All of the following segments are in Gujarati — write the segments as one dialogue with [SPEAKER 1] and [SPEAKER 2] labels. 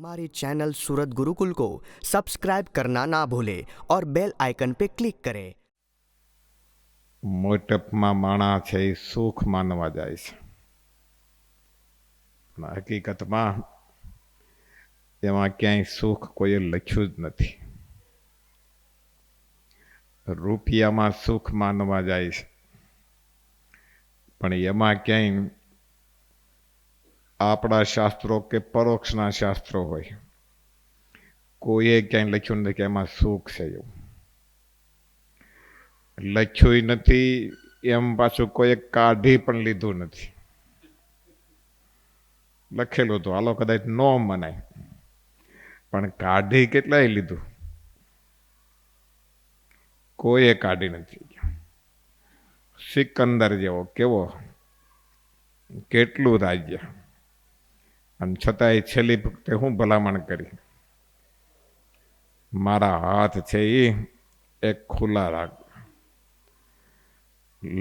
[SPEAKER 1] हमारे चैनल सूरत गुरुकुल को सब्सक्राइब करना ना भूलें और बेल आइकन पे क्लिक करें।
[SPEAKER 2] મોટપમાં માણા છે એ સુખ માનવા જાય છે, પણ હકીકતમાં એમાં ક્યાંય સુખ કોઈએ લખ્યું જ નથી. રૂપિયામાં સુખ માનવા જાય છે, પણ એમાં ક્યાંય આપણા શાસ્ત્રો કે પરોક્ષના શાસ્ત્રો હોય કોઈએ ક્યાંય લખ્યું નથી કે એમાં સુખ છે. એવું લખ્યું નથી એમ પાછું કોઈએ કાઢી પણ લીધું નથી. લખેલું તો હાલો કદાચ ન મનાય, પણ કાઢી કેટલાય લીધું, કોઈએ કાઢી નથી. સિકંદર જેવો કેવો કેટલું રાજ્ય, અને છતાંય છેલ્લી વખતે હું ભલામણ કરી, મારા હાથ છે એ એક ખુલ્લા રાખ,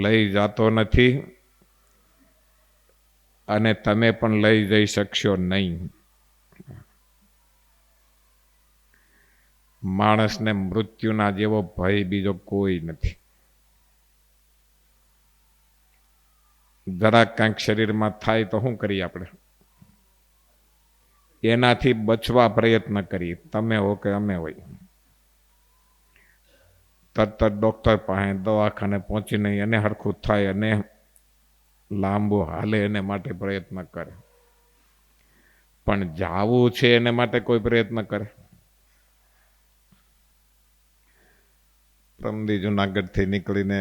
[SPEAKER 2] લઈ જાતો નથી અને તમે પણ લઈ જઈ શકશો નહીં. માણસને મૃત્યુના જેવો ભય બીજો કોઈ નથી. જરાક કાંઈક શરીરમાં થાય તો શું કરીએ આપણે? એનાથી બચવા પ્રયત્ન કરીએ, તમે હો કે અમે હોય. તરત ડોક્ટર પાસે દવાખાને પહોંચીને એને હરખું થાય અને લાંબુ હાલે એને માટે પ્રયત્ન કરે, પણ જાવું છે એને માટે કોઈ પ્રયત્ન કરે? પ્રમદી જુનાગઢથી નીકળીને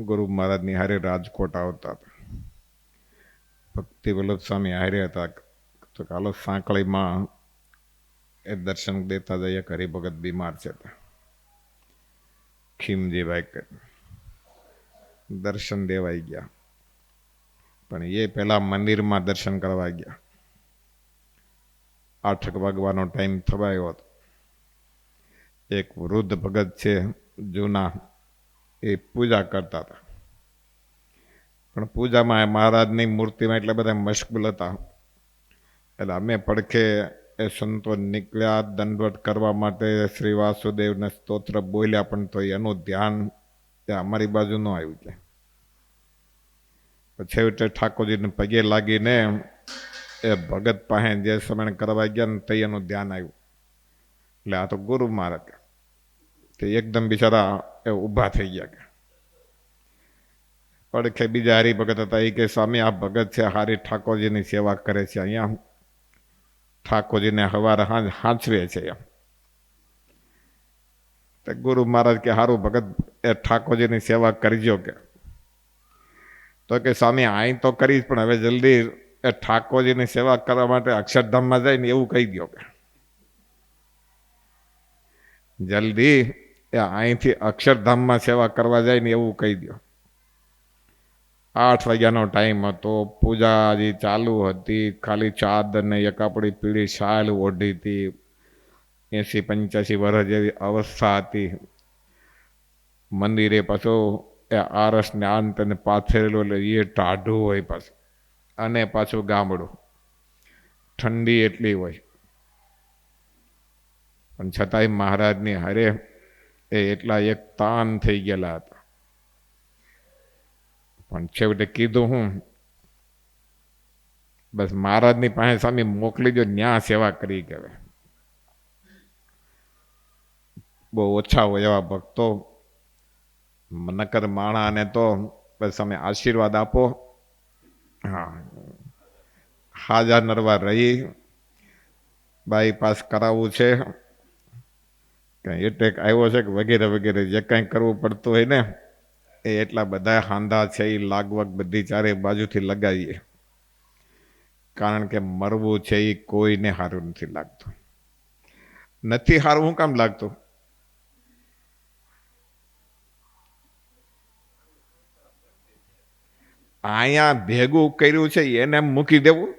[SPEAKER 2] ગુરુ મહારાજની હારે રાજકોટ આવતા હતા. ભક્તિ વલ્લભ સ્વામી હારે હતા. તો હાલો સાંકળીમાં એ દર્શન દેતા જઈએ, હરિભગત બીમાર છે. ખીમજીભાઈ દર્શન દેવાઈ ગયા, પણ એ પેલા મંદિરમાં દર્શન કરવા ગયા. 8 વાગવાનો ટાઈમ થવાયો હતો. એક વૃદ્ધ ભગત છે જૂના, એ પૂજા કરતા હતા, પણ પૂજામાં મહારાજની મૂર્તિમાં એટલા બધા મશગુલ હતા. એટલે અમે પડખે એ સંતો નીકળ્યા દંડવટ કરવા માટે, શ્રી વાસુદેવને સ્તોત્ર બોલ્યા, પણ તો એનું ધ્યાન અમારી બાજુ ન આવ્યું. છે પછી છેવટે ઠાકોરજીને પગે લાગીને એ ભગત પાસે જે સમય કરવા ગયા ને તે એનું ધ્યાન આવ્યું. એટલે આ તો ગુરુ મહારાજ તે એકદમ બિચારા એ ઊભા થઈ ગયા. પડખે બીજા હરિભગત હતા, એ કે સ્વામી આ ભગત છે, હારી ઠાકોરજીની સેવા કરે છે, અહીંયા ઠાકોરજીને હવારે હાંચવે છે. એમ ગુરુ મહારાજ કે હારું ભગત એ ઠાકોરજીની સેવા કરજો. કે તો કે સ્વામી અહીં તો કરી, પણ હવે જલ્દી એ ઠાકોરજીની સેવા કરવા માટે અક્ષરધામમાં જાય ને એવું કહી દો. કે જલ્દી એ અહીંથી અક્ષરધામમાં સેવા કરવા જાય ને એવું કહી દો. 8 વાગ્યાનો ટાઈમ હતો. પૂજા હજી ચાલુ હતી. ખાલી ચાદર ને એક આપણી પીળી શાલ ઓઢી હતી. 80-85 વર્ષ જેવી અવસ્થા હતી. મંદિરે પાછો એ આરસને અંત અને પાથરેલું, એટલે એ ટાઢું હોય પાછું, અને પાછું ગામડું, ઠંડી એટલી હોય. પણ છતાંય મહારાજની હારે એ એટલા એક તાન થઈ ગયેલા હતા. પણ છેવટે કીધું હું, બસ મહારાજની પાસે સ્વામી મોકલી દો, ન્યા સેવા કરી. કહેવાય બહુ ઓછા હોય એવા ભક્તો, નકર માણાને તો બસ તમે આશીર્વાદ આપો. હા, હાજર નરવા રહી બાયપાસ કરાવવું છે, કંઈ એટેક આવ્યો છે કે વગેરે વગેરે જે કંઈ કરવું પડતું હોય ને, એ એટલા બધા હાંધા છે એ લાગવગ બધી ચારે બાજુથી લગાવીએ. કારણ કે મરવું છે એ કોઈને સારું નથી લાગતું. નથી સારું શું કામ લાગતું? અહીંયા ભેગું કર્યું છે એને મૂકી દેવું,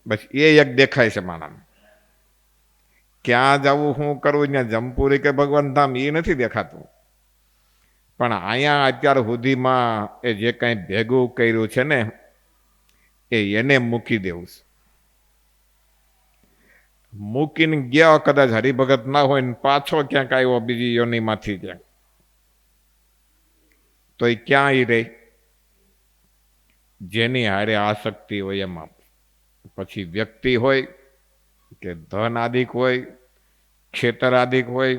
[SPEAKER 2] બસ એ એક દેખાય છે માણસને. ક્યાં જવું, શું કરવું, ત્યાં જમપુરી કે ભગવાન ધામ એ નથી દેખાતું. પણ અહીંયા અત્યાર સુધીમાં એ જે કાંઈ ભેગું કર્યું છે ને, એ એને મૂકી દેવું છે. મૂકીને ગયા કદાચ હરિભગત ના હોય ને પાછો ક્યાંક આવ્યો બીજી યોનિમાંથી ક્યાંક, તો એ ક્યાં ઈ રહે? જેની હારે આસક્તિ હોય એમાં, પછી વ્યક્તિ હોય કે ધન આદિક હોય, ખેતર આદિક હોય.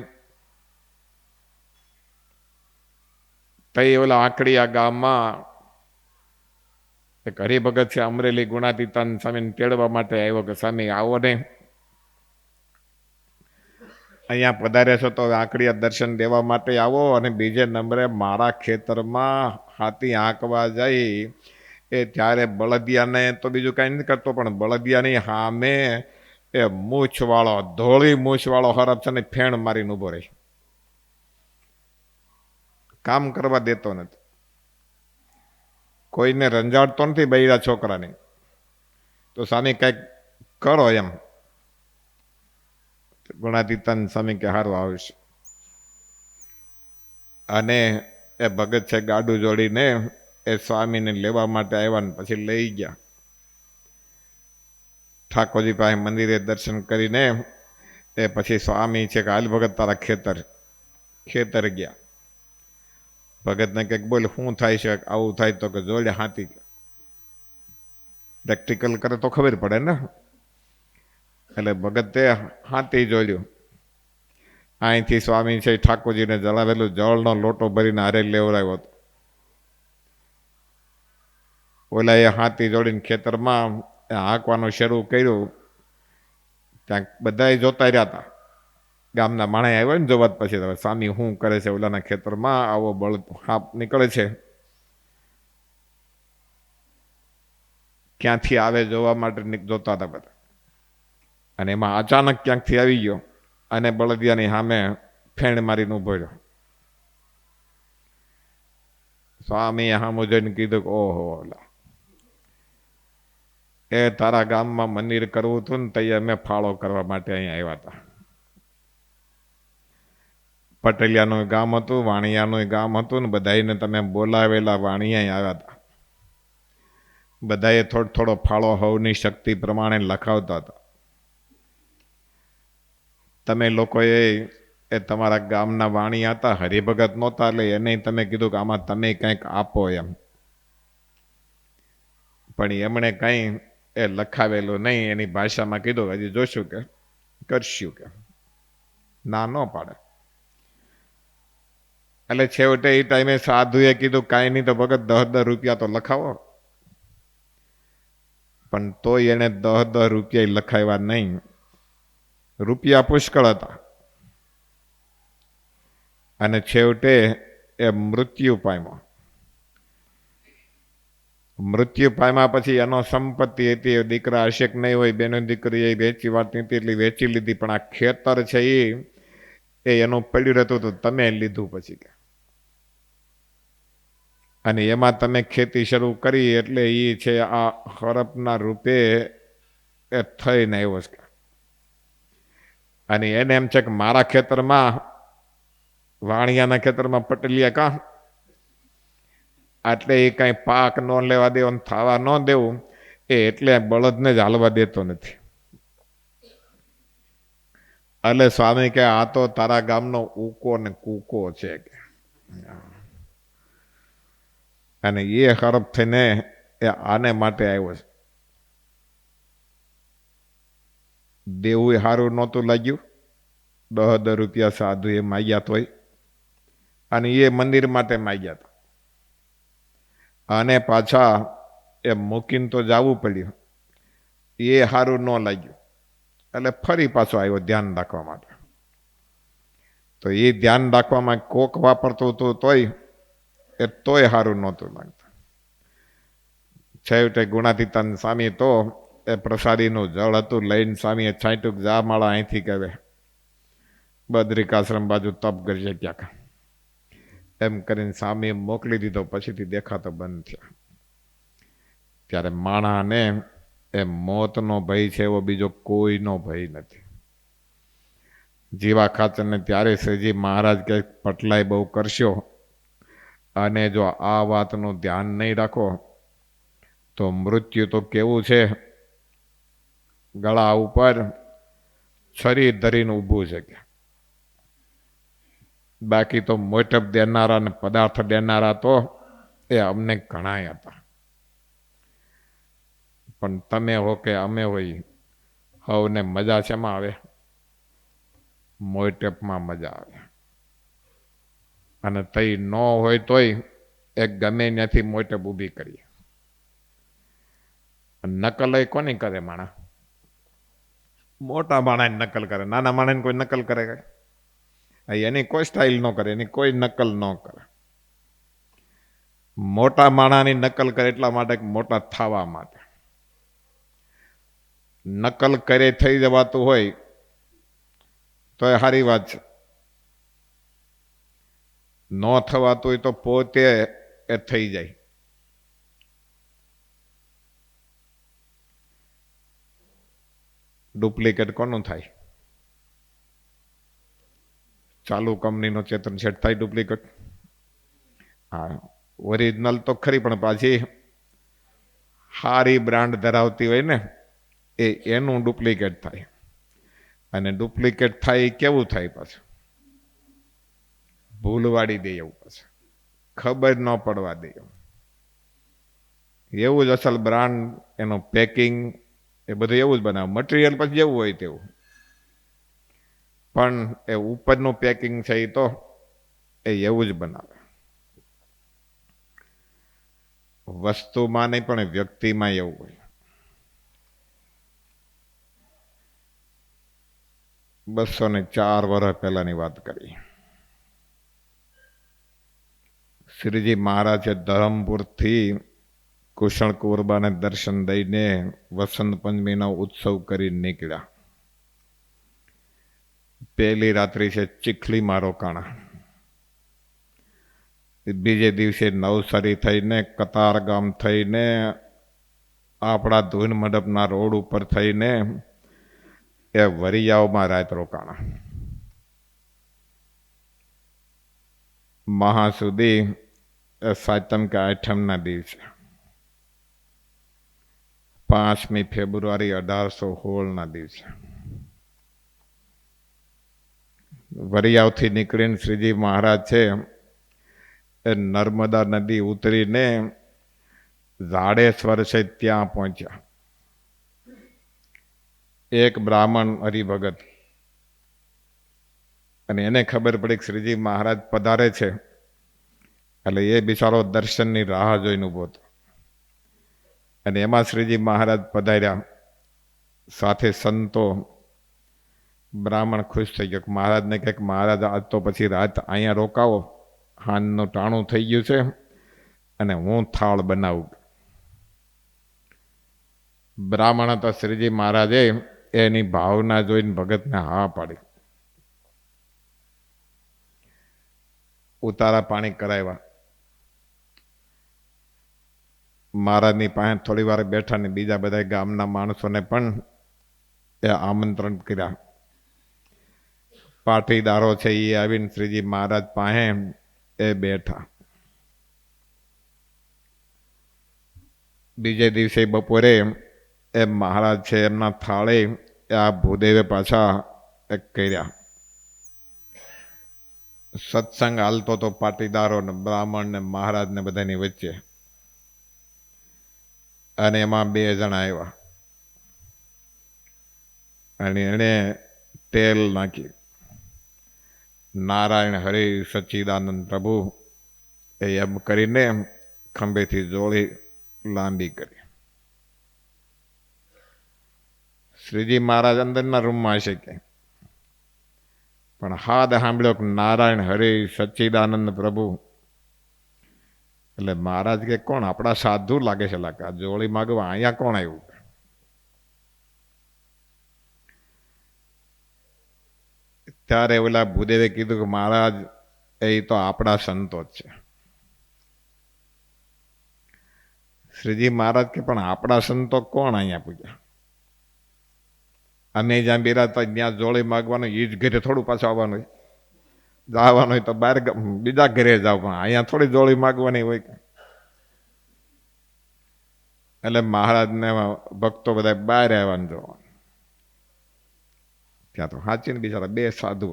[SPEAKER 2] તઈ ઓલા આંકડીયા ગામમાં એક હરિભગત છે, અમરેલી ગુણાતીતાન સ્વામીને તેડવા માટે આવ્યો કે સ્વામી આવો ને, અહીંયા પધારે છો તો આંકડીયા દર્શન દેવા માટે આવો, અને બીજે નંબરે મારા ખેતરમાં હાથી આંકવા જાય એ ત્યારે બળદિયાને તો બીજું કાંઈ નથી કરતો, પણ બળદિયાની સામે એ મૂછવાળો, ધોળી મૂછવાળો હરફ છે ને ફેણ મારીને ઊભો રહે, કામ કરવા દેતો નથી, કોઈને રંજાડતો નથી બૈરા છોકરાની. તો સ્વામી કંઈક કરો એમ. ગુણાતીતાન સ્વામી કે હારું આવીશ. અને એ ભગત છે ગાડું જોડીને એ સ્વામીને લેવા માટે આવ્યા ને પછી લઈ ગયા. ઠાકોરજી પાસે મંદિરે દર્શન કરીને એ પછી સ્વામી છે કે હાલ ભગત તારા ખેતર ગયા. ભગતને કંઈક બોલ શું થાય છે, આવું થાય તો કે જોડે હાથી, પ્રેક્ટિકલ કરે તો ખબર પડે ને. એટલે ભગતે હાથી જોડ્યું. અહીંથી સ્વામી છે ઠાકોરજીને જળાવેલું જળનો લોટો ભરીને હારે લેવડાવ્યો હતો. ઓલા એ હાથી જોડીને ખેતરમાં હાંકવાનું શરૂ કર્યું. ત્યાં બધા જોતા રહ્યા હતા, ગામના માણસ આવ્યા ને જોવા. પછી સ્વામી શું કરે છે, ઓલાના ખેતરમાં આવો બળદ હાપ નીકળે છે, ક્યાંથી આવે જોવા માટે જોતા હતા બધા. અને એમાં અચાનક ક્યાંકથી આવી ગયો અને બળદિયાની સામે ફેણ મારીને ઊભો રહ્યો. સ્વામીએ સામું જોઈને કીધું કે ઓહો, એ તારા ગામમાં મંદિર કરવું હતું ને તઈ અમે ફાળો કરવા માટે અહીંયા આવ્યા હતા. પટેલિયાનું ગામ હતું, વાણિયાનું ગામ હતું ને બધાને તમે બોલાવેલા વાણિયા આવ્યા હતા. બધાએ થોડો ફાળો હવની શક્તિ પ્રમાણે લખાવતા હતા. તમે લોકોએ એ તમારા ગામના વાણિયા હતા, હરિભગત નહોતા, એટલે એને તમે કીધું કે આમાં તમે કંઈક આપો એમ. પણ એમણે કંઈ એ લખાવેલું નહીં, એની ભાષામાં કીધું હજી જોશું કે કરશું કે ના ન પાડે. એટલે છેવટે એ ટાઈમે સાધુએ કીધું કાંઈ નહીં તો ભગત 10 રૂપિયા તો લખાવો. પણ તોય એને 10 રૂપિયા લખાવ્યા નહીં. રૂપિયા પુષ્કળ હતા. અને છેવટે એ મૃત્યુ પામ્યો. મૃત્યુ પામ્યા પછી એનો સંપત્તિ હતી, દીકરા હશે કે નહીં હોય, બેનો દીકરી એ વેચી વાળતી હતી એટલી વેચી લીધી. પણ આ ખેતર છે એ એનું પડ્યું રહેતું હતું, તમે લીધું પછી કે, અને એમાં તમે ખેતી શરૂ કરી એટલે એ છે આ હરપના રૂપે એ થઈને આવ્યો છે. અને એને એમ છે કે મારા ખેતરમાં, વાણિયાના ખેતરમાં પટેલિયા કા, એટલે એ કાંઈ પાક ન લેવા દેવો, થવા ન દેવું, એટલે બળદને જ હાલવા દેતો નથી. એટલે સ્વામી કે આ તો તારા ગામનો ઉકો ને કૂકો છે કે, અને એ હરફ થઈને એ આને માટે આવ્યો છે. દેવું સારું નહોતું લાગ્યું, 10 રૂપિયા સાધુ એ માગ્યા તોય, અને એ મંદિર માટે માગ્યા હતા. અને પાછા એ મૂકીને તો જવું પડ્યું, એ સારું ન લાગ્યું. એટલે ફરી પાછો આવ્યો ધ્યાન રાખવા માટે. તો એ ધ્યાન રાખવામાં કોક વાપરતું હતું તોય સારું નહોતું લાગતું. છેવટે ગુણાતીતાન સ્વામી તો એ પ્રસાદીનું જળ હતું લઈને સ્વામીએ છાંટ્યું, જા માળા અહીંથી કહેવે બદ્રિકાશ્રમ બાજુ તપ કરજે ક્યાંક, એમ કરીને સ્વામીએ મોકલી દીધો. પછીથી દેખાતો બંધ થયા. ત્યારે માણાને એ મોતનો ભય છે એવો બીજો કોઈનો ભય નથી. જીવા ખાચરને ત્યારે શ્રીજી મહારાજ કે પટલાય બહુ કરશો, અને જો આ વાતનું ધ્યાન નહીં રાખો તો મૃત્યુ તો કેવું છે, ગળા ઉપર શરીર ધરીને ઊભું છે કે. બાકી તો મોટપ દેનારા ને પદાર્થ દેનારા તો એ અમને ઘણાય હતા, પણ તમે હો કે અમે હોય, હવને મજા શેમાં આવે? મોટપમાં મજા આવે. અને તઈ ન હોય તોય એક ગમે ત્યાંથી મોટપ ઊભી કરીએ. નકલ એ કોની કરે માણા? મોટા માણસ નકલ કરે, નાના માણસ કોઈ નકલ કરે? એની કોઈ સ્ટાઇલ ન કરે, એની કોઈ નકલ ન કરે. મોટા માણાની નકલ કરે એટલા માટે મોટા થવા માટે. નકલ કરે થઈ જવાતું હોય તો એ સારી વાત છે. ન થવાતું હોય તો પોતે એ થઈ જાય. ડુપ્લિકેટ કોનું થાય? ચાલુ કંપનીનો ચેતન શેઠ થાય ડુપ્લિકેટ? હા, ઓરિજિનલ તો ખરી, પણ પાછી સારી બ્રાન્ડ ધરાવતી હોય ને એનું ડુપ્લિકેટ થાય. અને ડુપ્લિકેટ થાય એ કેવું થાય? પાછું ભૂલવાડી દે એવું, પાછું ખબર ન પડવા દે એવું જ અસલ બ્રાન્ડ, એનું પેકિંગ એ બધું એવું જ બનાવે. મટીરિયલ પછી જેવું હોય તેવું, પણ એ ઉપરનું પેકિંગ છે એ તો એ એવું જ બનાવે. વસ્તુમાં નહીં પણ વ્યક્તિમાં એવું હોય. 204 વર્ષ પહેલાની વાત કરી. શ્રીજી મહારાજે ધરમપુરથી કુશળ કુંવરબાને દર્શન દઈને વસંત પંચમીનો ઉત્સવ કરી નીકળ્યા. પહેલી રાત્રિ છે ચીખલીમાં રોકાણા. બીજે દિવસે નવસારી થઈને કતારગામ થઈને આપણા ધૂન મંડપના રોડ ઉપર થઈને એ વરિયાઓમાં રાત રોકાણા. મહા સુધી સાતમ કે આઠમના દિવસે 5મી ફેબ્રુઆરી 1816ના દિવસે વરિયાવથી નીકળીને શ્રીજી મહારાજ છે એ નર્મદા નદી ઉતરીને ઝાડેશ્વર છે ત્યાં પહોંચ્યા. એક બ્રાહ્મણ હરિભગત, અને એને ખબર પડી કે શ્રીજી મહારાજ પધારે છે, એટલે એ બિચારો દર્શનની રાહ જોઈને ઊભો હતો. અને એમાં શ્રીજી મહારાજ પધાર્યા, સાથે સંતો. બ્રાહ્મણ ખુશ થઈ ગયો. મહારાજને કહે કે મહારાજ આજ તો પછી રાત અહીંયા રોકાવો, હાનનું ટાણું થઈ ગયું છે અને હું થાળ બનાવું. બ્રાહ્મણ હતા શ્રીજી મહારાજે એની ભાવના જોઈને ભગતને હા પાડી. ઉતારા પાણી કરાવ્યા. મહારાજની પાસે થોડી વાર બેઠા ને બીજા બધા ગામના માણસોને પણ એ આમંત્રણ કર્યા. પાટીદારો છે એ આવીને શ્રીજી મહારાજ પાસે એ બેઠા. બીજે દિવસે બપોરે એ મહારાજ છે એમના થાળે આ ભૂદેવે પાછા કર્યા. સત્સંગ હાલતો તો પાટીદારો ને બ્રાહ્મણ ને મહારાજ ને બધાની વચ્ચે. અને એમાં 2 જણા આવ્યા અને એણે તેલ નાખ્યું. નારાયણ હરિ સચ્ચિદાનંદ પ્રભુ એમ કરીને ખંભેથી જોડી લાંબી કરી. શ્રીજી મહારાજ અંદરના રૂમમાં હશે કે, પણ હાદ સાંભળ્યો કે નારાયણ હરિ સચ્ચિદાનંદ પ્રભુ. એટલે મહારાજ કે કોણ? આપણા સાધુ લાગે છે, લાગે જોડી માગવા અહીંયા કોણ આવ્યું? ત્યારે ઓલા ભૂદેવે કીધું કે મહારાજ એ તો આપણા સંતો જ છે. શ્રીજી મહારાજ કે પણ આપણા સંતો કોણ અહીંયા પૂજ્યા? અમે જ્યાં બિરાજતા ત્યાં જોડી માગવાનું, એ જ ઘરે થોડું પાછું આવવાનું હોય. જવાનું હોય તો બહાર બીજા ઘરે જાવ, પણ અહીંયા થોડી જોડી માગવાની હોય. એટલે મહારાજને ભક્તો બધા બહાર આવવાનું જોવાનું. ત્યાં તો સાચીને બિચારા બે સાધુ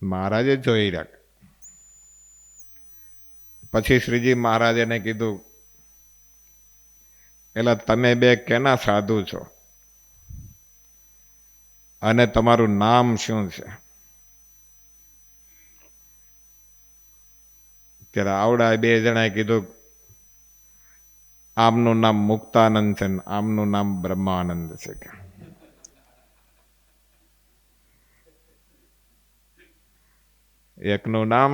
[SPEAKER 2] મહારાજે જોઈ રાખ. પછી શ્રીજી મહારાજ એને કીધું, એટલે તમે બે કેના સાધુ છો અને તમારું નામ શું છે? ત્યારે આવડા બે જણાએ કીધું, આમનું નામ મુક્તાનંદ છે ને આમનું નામ બ્રહ્માનંદ છે. એકનું નામ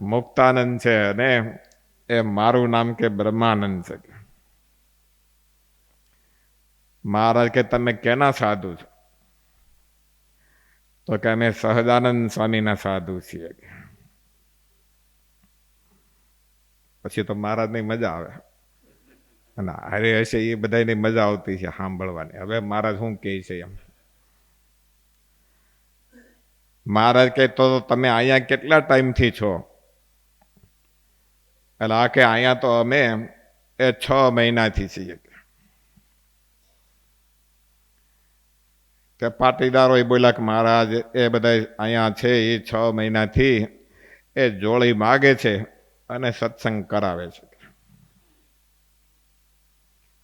[SPEAKER 2] મુક્તાનંદ છે અને એ મારું નામ કે બ્રહ્માનંદ છે. મહારાજ કે તમે કેના સાધુ છો? તો કે અમે સહજાનંદ સ્વામીના સાધુ છીએ. પછી તો મહારાજની મજા આવે અને હારે હશે એ બધાની મજા આવતી છે સાંભળવાની. હવે મહારાજ શું કહે છે એમ. મહારાજ કહે તો તમે અહીંયા કેટલા ટાઈમથી છો? એટલે આ કે અહીંયા તો અમે 6 મહિનાથી છીએ. કે પાટીદારો એ બોલ્યા કે મહારાજ એ બધા અહીંયા છે એ 6 મહિનાથી એ જોડી માગે છે અને સત્સંગ કરાવે છે.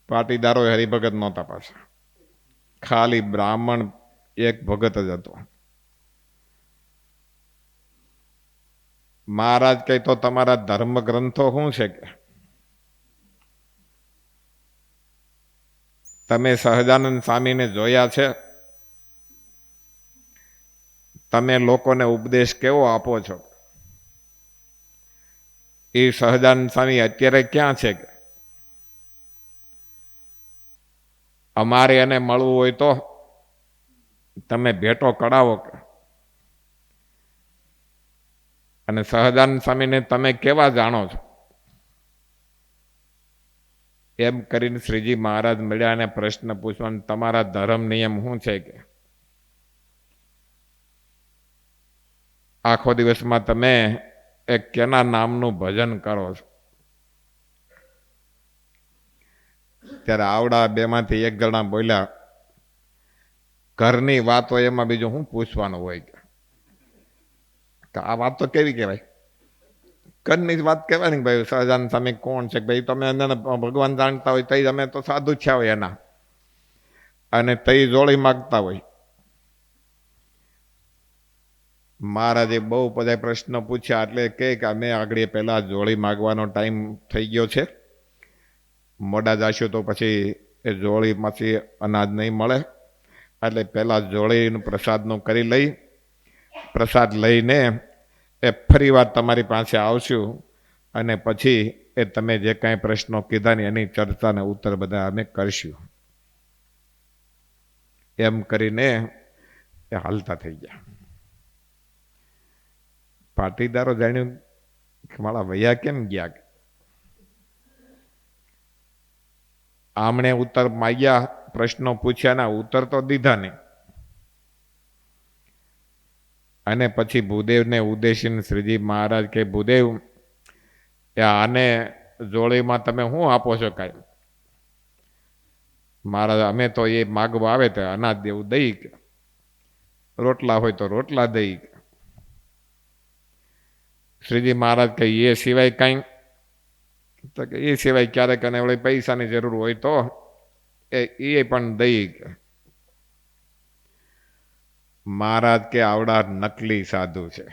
[SPEAKER 2] પાટીદારો હરિભગત નહોતા પાછા, ખાલી બ્રાહ્મણ એક ભગત જ હતો. મહારાજ કહે તો તમારા ધર્મ ગ્રંથો શું છે? કે તમે સહજાનંદ સ્વામીને જોયા છે? તમે લોકોને ઉપદેશ કેવો આપો છો? એ સહજાનંદ સ્વામી અત્યારે ક્યાં છે? અમારે એને મળવું હોય તો તમે ભેટો કઢાવો. અને સહજાનંદ સ્વામીને તમે કેવા જાણો છો? એમ કરીને શ્રીજી મહારાજ મળ્યા અને પ્રશ્ન પૂછવાનો, તમારા ધર્મ નિયમ શું છે? કે આખો દિવસમાં તમે એક કેના નામનું ભજન કરો છો? ત્યારે આવડા બેમાંથી એક જણા બોલ્યા, ઘરની વાત હોય એમાં બીજું શું પૂછવાનું હોય? કે આ વાત તો કેવી કહેવાય? ઘરની જ વાત કહેવાય ને ભાઈ. સહજાનંદ સ્વામી કોણ છે ભાઈ? તમે એને ભગવાન જાણતા હોય તઈ અમે તો સાધુ થયા હોય એના, અને તઈ જોડી માગતા હોય. મહારાજે બહુ બધા પ્રશ્નો પૂછ્યા એટલે કે અમે આગળ પહેલા જોડી માગવાનો ટાઈમ થઈ ગયો છે, મોડા જાશું તો પછી એ જોડીમાંથી અનાજ નહીં મળે, એટલે પહેલાં જોડીનું પ્રસાદનું કરી લઈ, પ્રસાદ લઈને એ ફરી વાર તમારી પાસે આવશું અને પછી એ તમે જે કાંઈ પ્રશ્નો કીધા ને એની ચર્ચાને ઉત્તર બધા અમે કરશું. એમ કરીને એ હાલતા થઈ ગયા. પાટીદારો જાણ્યું કે મારા વૈયા કેમ ગયા? આમણે ઉત્તર માગ્યા, પ્રશ્નો પૂછ્યા ના ઉત્તર તો દીધા નહીં. અને પછી ભૂદેવને ઉદ્દેશીને શ્રીજી મહારાજ કે ભૂદેવ આને જોડીમાં તમે શું આપો છો? કાંઈ? મહારાજ અમે તો એ માગવા આવે તો અનાજ દેવું દઈ, રોટલા હોય તો રોટલા દઈ. શ્રીજી મહારાજ કહે એ સિવાય કાંઈ? તો કે એ સિવાય ક્યારેક અને વળી પૈસાની જરૂર હોય તો એ પણ દઈ. મહારાજ કે આવડા નકલી સાધુ છે.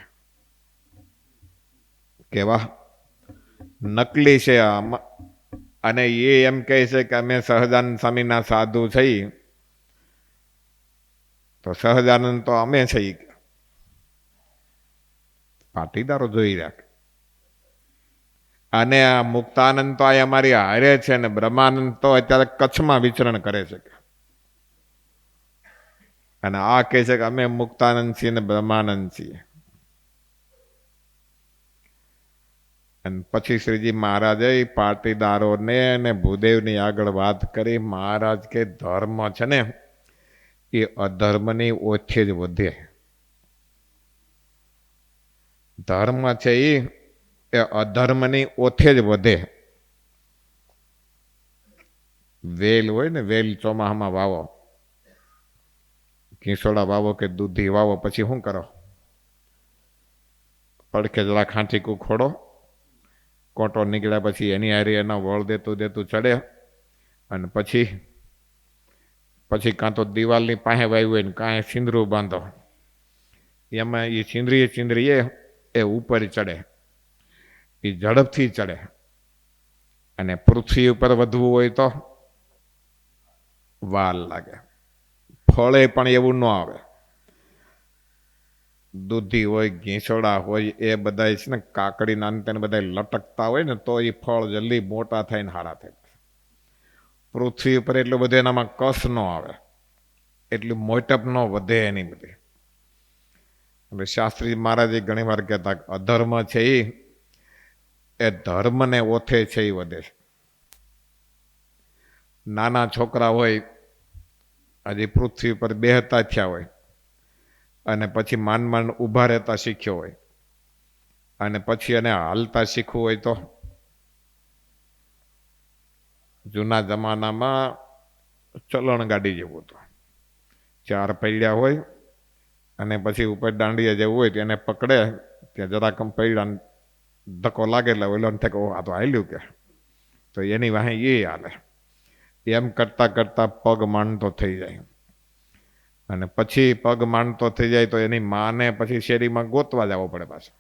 [SPEAKER 2] કેવા નકલી છે. અને એ એમ કહે છે કે અમે સહજાનંદ સ્વામીના સાધુ છીએ, તો સહજાનંદ તો અમે છીએ. પાટીદારો જોઈ રાખ. અને આ મુક્તાનંદ તો આ અમારી હારે છે ને બ્રહ્માનંદ તો અત્યારે કચ્છમાં વિચરણ કરે છે. અને આ કહે છે કે અમે મુક્તાનંદ છીએ ને બ્રહ્માનંદ છીએ. અને પછી શ્રીજી મહારાજે પાટીદારોને અને ભૂદેવની આગળ વાત કરી. મહારાજ કે ધર્મ છે ને એ અધર્મની ઓછે જ વધે. ધર્મ છે એ અધર્મની ઓછે જ વધે. વેલ હોય ને, વેલ ચોમાહામાં વાવો ઘીસોડા વાવો કે દૂધી વાવો પછી શું કરો? પડખે જરા ખાંચીકું ખોડો, કોટો નીકળ્યા પછી એની હારી એના વળ દેતું ચડે, અને પછી કાં તો દિવાલની પાસે વાવ્યું હોય ને કાંઈ સિંદરું બાંધો, એમાં એ ચીંદરીએ એ ઉપર ચડે, એ ઝડપથી ચડે. અને પૃથ્વી ઉપર વધવું હોય તો વાર લાગે. ફળે પણ એવું ન આવે. દૂધી હોય, ઘીસોડા હોય, એ બધા છે ને કાકડી નાની બધા લટકતા હોય ને તો એ ફળ જલ્દી મોટા થાય ને હારા થાય. પૃથ્વી ઉપર એટલું બધું એનામાં કસ ન આવે, એટલું મોટપ ન વધે એની બધી. એટલે શાસ્ત્રી મહારાજે ઘણી વાર કહેતા અધર્મ છે એ ધર્મને ઓથે છે એ વધે છે. નાના છોકરા હોય, હજી પૃથ્વી પર બેહતા થયા હોય, અને પછી માંડ ઊભા રહેતા શીખ્યો હોય, અને પછી એને હાલતા શીખવું હોય તો જૂના જમાનામાં ચલણ ગાડી જેવું હતું. 4 પૈડા હોય અને પછી ઉપર દાંડીએ જેવું હોય તો એને પકડે, ત્યાં જરાક પૈડા ધક્કો લાગે એટલે ઓલો ને થાય આ તો હાલ્યું કે, તો એની વાહે એ હાલે. એમ કરતાં કરતાં પગ માંડતો થઈ જાય, અને પછી પગ માંડતો થઈ જાય તો એની માને પછી શેરીમાં ગોતવા જવો પડે પાછો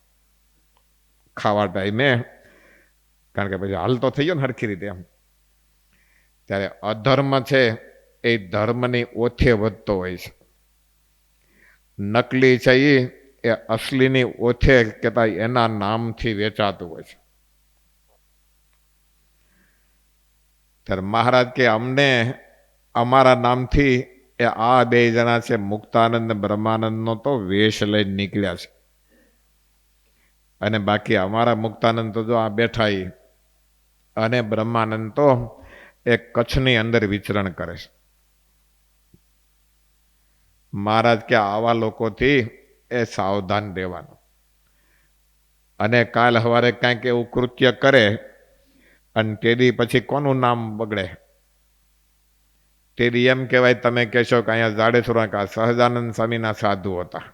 [SPEAKER 2] ખાવા ટાઈમે, કારણ કે પછી હાલતો થઈ ગયો ને હરખી રીતે. એમ ત્યારે અધર્મ છે એ ધર્મની ઓથે વધતો હોય છે. નકલી છે એ અસલીની ઓથે કહેતા એના નામથી વેચાતું હોય છે. ત્યારે મહારાજ કે અમને અમારા નામથી એ આ 2 જણા છે મુક્તાનંદ બ્રહ્માનંદનો તો વેશ લઈને નીકળ્યા છે, અને બાકી અમારા મુક્તાનંદ તો જો આ બેઠા અને બ્રહ્માનંદ તો એ કચ્છની અંદર વિચરણ કરે છે. મહારાજ કે આવા લોકોથી એ સાવધાન રહેવાનું, અને કાલ સવારે કાંઈક એવું કૃત્ય કરે અને તેદી પછી કોનું નામ બગડે? તેદી એમ કહેવાય તમે કહેશો કે અહીંયા જાડેશ્વર કા સહજાનંદ સ્વામીના સાધુ હતા,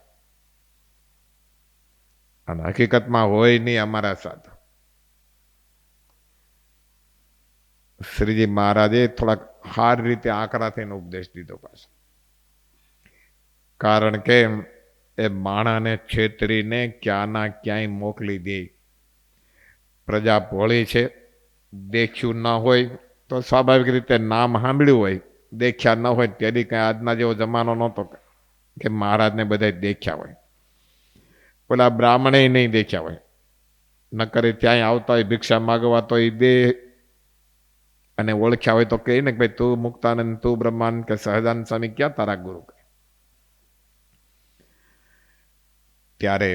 [SPEAKER 2] અને હકીકતમાં હોય નહીં અમારા સાધુ. શ્રીજી મહારાજે થોડાક સારી રીતે આકરા થઈને ઉપદેશ દીધો પાછો. કારણ કે એ માણાને છેતરીને ક્યાંના ક્યાંય મોકલી દે. પ્રજા ભોળી છે, દેખ્યું ન હોય તો સ્વાભાવિક રીતે નામ સાંભળ્યું હોય, દેખ્યા ન હોય તેથી કંઈ આજના જેવો જમાનો નહોતો કે મહારાજને બધા દેખ્યા હોય. પેલા બ્રાહ્મણે નહીં દેખ્યા હોય, ન કરે ત્યાંય આવતા હોય ભિક્ષા માગવા તો એ દે, અને ઓળખ્યા હોય તો કહે ને કે ભાઈ તું મુક્તાનંદ, તું બ્રહ્માનંદ કે સહજાનંદ સ્વામી ક્યાં તારા ગુરુ? ત્યારે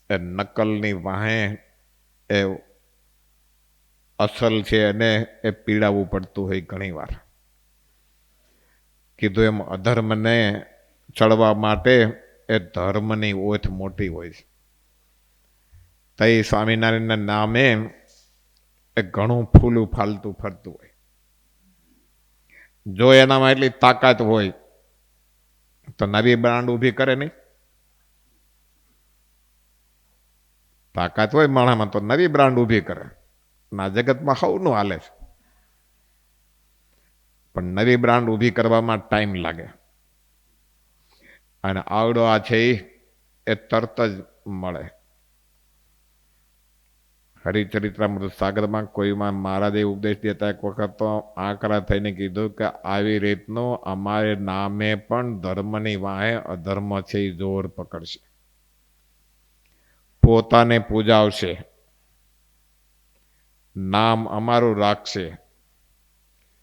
[SPEAKER 2] એ નકલની વાહે એ અસલ છે એને એ પીડાવવું પડતું હોય ઘણી વાર. કીધું એમ અધર્મને ચડવા માટે એ ધર્મની ઓથ મોટી હોય છે. તઈ સ્વામિનારાયણના નામે એ ઘણું ફૂલું ફાલતું ફરતું હોય. જો એનામાં એટલી તાકાત હોય તો નવી બ્રાન્ડ ઊભી કરે નહીં. તાકાત હોય માણામાં તો નવી બ્રાન્ડ ઊભી કરે. ના જગતમાં સૌનું હાલે છે, પણ નવી બ્રાન્ડ ઊભી કરવામાં ટાઈમ લાગે. અને આવડો આ છે એ તરત જ મળે. હરિચરિત્રામૃત સાગરમાં કોઈમાં મહારાજે ઉપદેશ દેતા એક વખત તો આકરા થઈને કીધું કે આવી રીતનું અમારે નામે પણ ધર્મની વાહે અધર્મ છે એ જોર પકડશે, પોતાને પૂજાવશે, નામ અમારું રાખશે,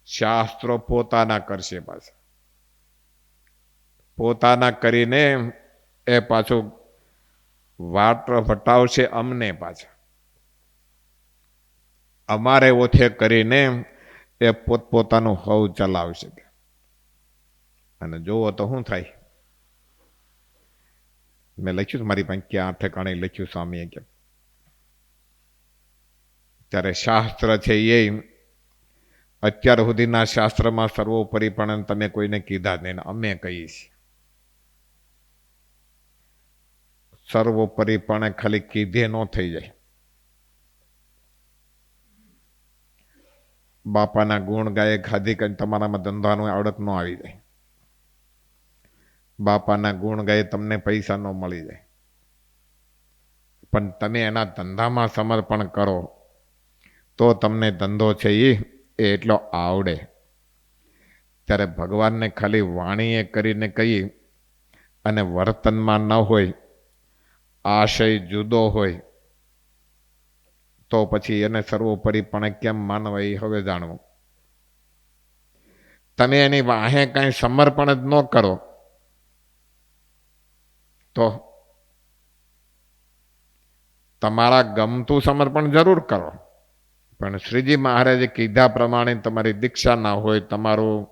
[SPEAKER 2] શાસ્ત્રો પોતાના કરશે, પાછા પોતાના કરીને એ પાછું વાટ વટાવશે અમને, પાછા અમારે ઓથે કરીને એ પોતપોતાનું હવ ચલાવશે. અને જોવો તો શું થાય? મેં લખ્યું મારી પાસે ક્યાં ઠેકાણે લખ્યું સ્વામીએ કે ત્યારે શાસ્ત્ર છે એ અત્યાર સુધીના શાસ્ત્રમાં સર્વોપરી પણ તમે કોઈને કીધા જ નહીં, અમે કહીએ છીએ. સર્વોપરીપણે ખાલી કીધે ન થઈ જાય. બાપાના ગુણ ગાયે ખાધી કરીને તમારામાં ધંધાનું આવડત ન આવી જાય. બાપાના ગુણ ગાયે તમને પૈસા ન મળી જાય, પણ તમે એના ધંધામાં સમર્પણ કરો તો તમને ધંધો છે એ એટલો આવડે. ત્યારે ભગવાનને ખાલી વાણીએ કરીને કહી અને વર્તનમાં ન હોય, આશય જુદો હોય, તો પછી એને સર્વોપરીપણે કેમ માનવા એ હવે જાણવું. તમે એની વાહે કાંઈ સમર્પણ જ ન કરો તો તમારા ગમતું સમર્પણ જરૂર કરો, પણ શ્રીજી મહારાજે કીધા પ્રમાણે તમારી દીક્ષા ના હોય, તમારું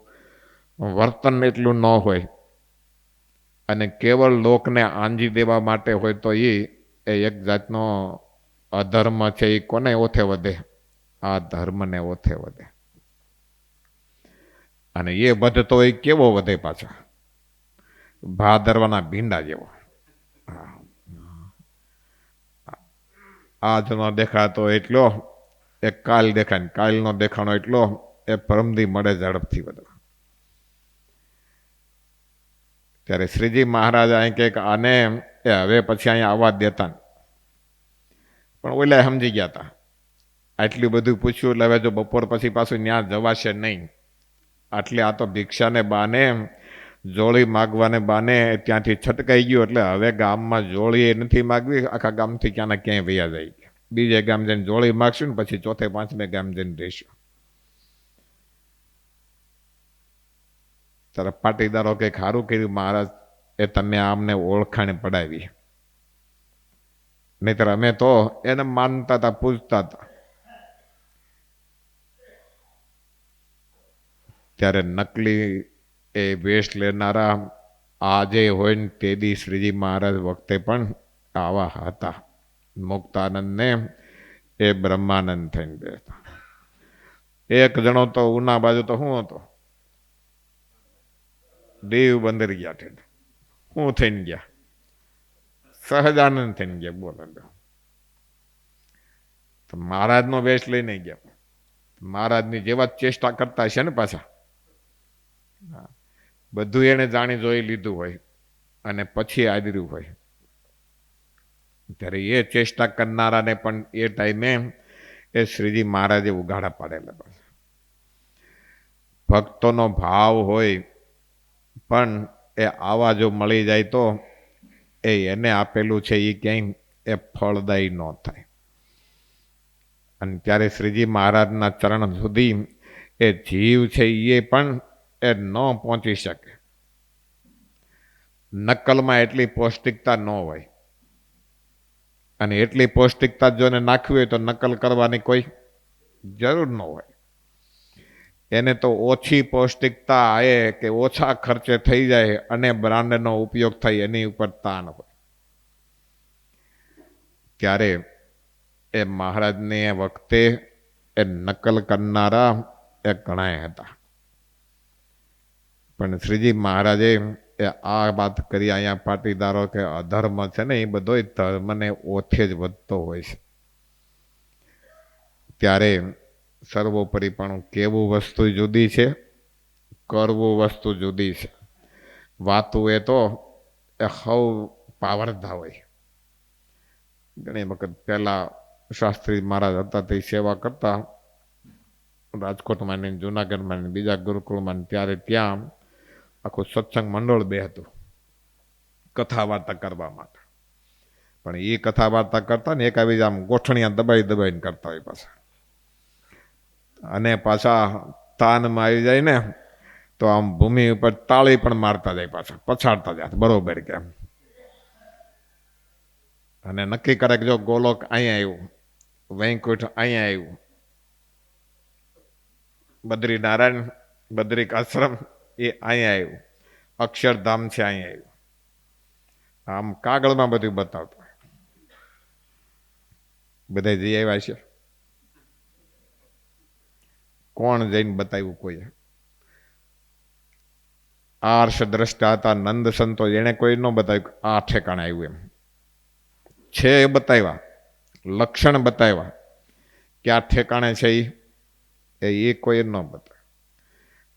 [SPEAKER 2] વર્તન એટલું ન હોય અને કેવળ લોકને આંજી દેવા માટે હોય તો એ એક જાતનો અધર્મ છે. એ કોને ઓથે વધે? આ ધર્મને ઓથે વધે. અને એ વધતો એ કેવો વધે પાછા? ભાદરવાના ભીંડા જેવો. આજ નો દેખાતો એટલો એ કાલ દેખાય, કાલનો દેખાણો એટલો એ પરમદી મળે ઝડપથી વધુ. ત્યારે શ્રીજી મહારાજ અહીં કે આને એ હવે પછી અહીંયા આવવા દેતા, પણ ઓલા સમજી ગયા હતા. આટલું બધું પૂછ્યું એટલે હવે જો બપોર પછી પાછું ત્યાં જવાશે નહીં, આટલે આ તો ભિક્ષાને બાને, જોળી માગવાને બાને ત્યાંથી છટકાઈ ગયું. એટલે હવે ગામમાં જોળી નથી માગવી, આખા ગામથી ક્યાંના ક્યાંય વૈયા જાય. બીજે ગામ જઈને જોળી માગશું ને પછી ચોથે પાંચમે ગામ જઈને રહીશું. ત્યારે પાટીદારો કંઈક સારું કર્યું મહારાજ, એ તમે આમને ઓળખાણ પડાવી. નહીતર અમે તો એને માનતા હતા, પૂજતા હતા. ત્યારે નકલી એ વેશ લેનારા આજે હોય ને તે દી શ્રીજી મહારાજ વખતે પણ આવા હતા. મુક્તાનંદને એ બ્રહ્માનંદ થઈને બેસતા. એક જણો તો ઉના બાજુ તો શું હતો, દેવ બંદર ગયા છે. શું થઈને ગયા? સહજાનંદ થઈને ગયા. બોલો, તો મહારાજનો વેશ લઈને ગયા. મહારાજની જેવા ચેષ્ટા કરતા હશે ને પાછા. બધું એને જાણી જોઈ લીધું હોય અને પછી આદર્યું હોય. ત્યારે એ ચેષ્ટા કરનારાને પણ એ ટાઈમે એ શ્રીજી મહારાજે ઉગાડા પાડેલા. ભક્તોનો ભાવ હોય પણ એ આવા જો મળી જાય તો એ એને આપેલું છે એ ક્યાંય એ ફળદાયી ન થાય. અને ત્યારે શ્રીજી મહારાજના ચરણ સુધી એ જીવ છે એ પણ એ ન પહોંચી શકે. નકલમાં એટલી પૌષ્ટિકતા ન હોય, અને એટલી પૌષ્ટિકતા જો એને નાખવી હોય તો નકલ કરવાની કોઈ જરૂર ન હોય. એને તો ઓછી પૌષ્ટિકતા આવે કે ઓછા ખર્ચે થઈ જાય અને બ્રાન્ડનો ઉપયોગ થાય એની ઉપર તાણ હોય. ત્યારે એ મહારાજને વખતે એ નકલ કરનારા એ ઘણા હતા. પણ શ્રીજી મહારાજે એ આ વાત કરી અહીંયા પાટીદારો કે અધર્મ છે ને એ બધો ધર્મને ઓથે જ વધતો હોય છે. ત્યારે સર્વોપરી પણ કેવું વસ્તુ જુદી છે, કરવું વસ્તુ જુદી છે. વાતું એ તો એ હવ પાવરધા હોય. ઘણી વખત પહેલા શાસ્ત્રી મહારાજ હતા તે સેવા કરતા રાજકોટમાં ને જુનાગઢમાં ને બીજા ગુરુકુળમાં, ત્યારે ત્યાં આખું સત્સંગ મંડળ બે હતું કથા વાર્તા કરવા માટે. પણ એ કથા વાર્તા કરતા ને એક આવી આમ ગોઠણિયા દબાઈ દબાઈને કરતા હોય પાછા. અને પાછા તાનમાં આવી જાય ને તો આમ ભૂમિ ઉપર તાળી પણ મારતા જાય, પાછા પછાડતા જાય બરોબર કેમ. અને નક્કી કરે કે જો ગોલોક અહીંયા આવ્યું, વૈકુંઠ અહીંયા આવ્યું, બદ્રીનારાયણ બદ્રિક આશ્રમ એ અહીંયા આવ્યું, અક્ષરધામ છે અહીંયા આવ્યું. આમ કાગળમાં બધું બતાવતા. બધા જઈ આવ્યા છે? કોણ જઈને બતાવ્યું? કોઈ આર્ષ દ્રષ્ટા હતા નંદ સંતો, એને કોઈ ન બતાવ્યું આ ઠેકાણે આવ્યું એમ. છે એ બતાવ્યા, લક્ષણ બતાવ્યા, ક્યાં ઠેકાણે છે એ કોઈ ન બતાવે.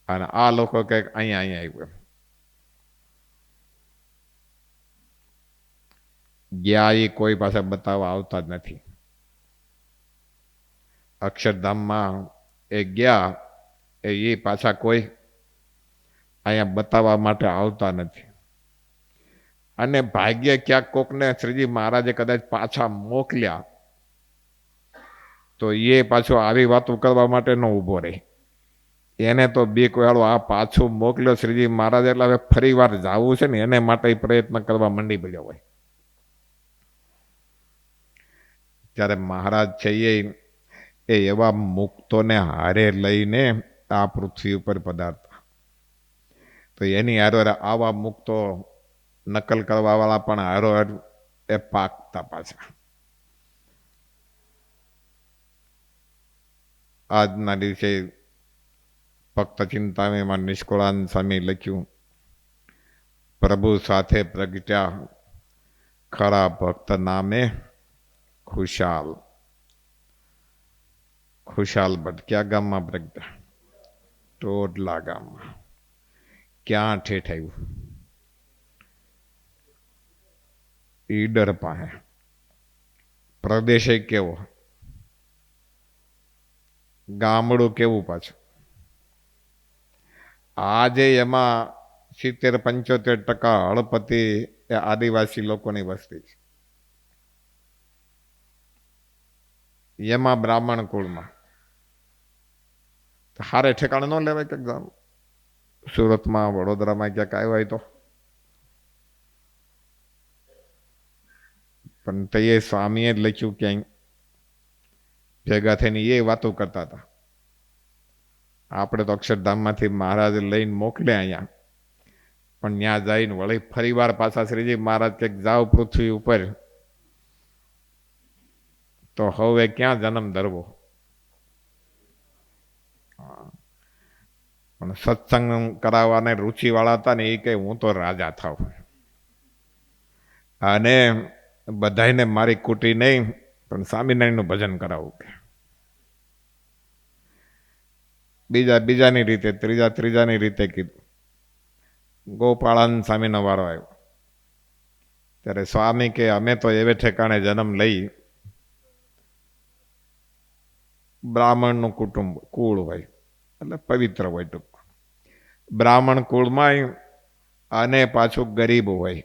[SPEAKER 2] અને આ લોકો કંઈક અહીંયા આવ્યું, ગયા એ કોઈ પાસે બતાવવા આવતા જ નથી. અક્ષરધામમાં એ ગયા એ પાછા કોઈ અહીંયા બતાવવા માટે આવતા નથી. અને ભાગ્ય ક્યાંક કોકને શ્રીજી મહારાજે કદાચ પાછા મોકલ્યા તો એ પાછો આવી વાતો કરવા માટે ન ઊભો રહે. એને તો બીક વાળો આ પાછું મોકલ્યો શ્રીજી મહારાજ એટલે હવે ફરી વાર જવું છે ને એને માટે પ્રયત્ન કરવા માંડી પડ્યો હોય. ત્યારે મહારાજ છે એ એવા મુક્તોને હારે લઈને આ પૃથ્વી ઉપર પધારતા. તો એની હારે આવા મુક્તો નકલ કરવા વાળા પણ હારોહાર એ પાકતા પાછા. આજના દિવસે ભક્ત ચિંતામણીમાં નિષ્કુળાનંદ સ્વામી લખ્યું, પ્રભુ સાથે પ્રગટ્યા ખરા ભક્ત નામે ખુશાલ. ખુશાલ ભટ્ટ ક્યાં ગામમાં પ્રગટ્યા? ટોડલા ગામમાં. ક્યાં ઠેઠ આવ્યું? ઈડર પાસે. પ્રદેશ કેવો? ગામડું કેવું પાછું? આજે એમાં 70-75% હળપતિ એ આદિવાસી લોકોની વસ્તી છે. એમાં બ્રાહ્મણ કુળમાં હારે ઠેકાણે ન લેવાય કે ગામ સુરતમાં વડોદરામાં ક્યાંક આવ્યો હોય તો. પણ તે સ્વામીએ જ લખ્યું ક્યાંય ભેગા થઈને એ વાતો કરતા હતા. આપણે તો અક્ષરધામમાંથી મહારાજ લઈને મોકલે અહીંયા, પણ ત્યાં જઈને વળી ફરી વાર પાછા શ્રીજી મહારાજ કંઈક જાઓ પૃથ્વી ઉપર તો હવે ક્યાં જન્મ ધરવો. પણ સત્સંગ કરાવવાને રુચિવાળા હતા ને એ કે હું તો રાજા થાવ અને બધાને મારી કુટી નહીં પણ સ્વામિનારાયણનું ભજન કરાવું. બીજાની રીતે, ત્રીજાની રીતે કીધું. ગોપાળાનંદ સ્વામીનો વારો આવ્યો ત્યારે સ્વામી કે અમે તો એવે ઠેકાણે જન્મ લઈ બ્રાહ્મણનું કુટુંબ કુળ હોય એટલે પવિત્ર હોય ટૂંકમાં. બ્રાહ્મણ કુળમાં અને પાછું ગરીબ હોય.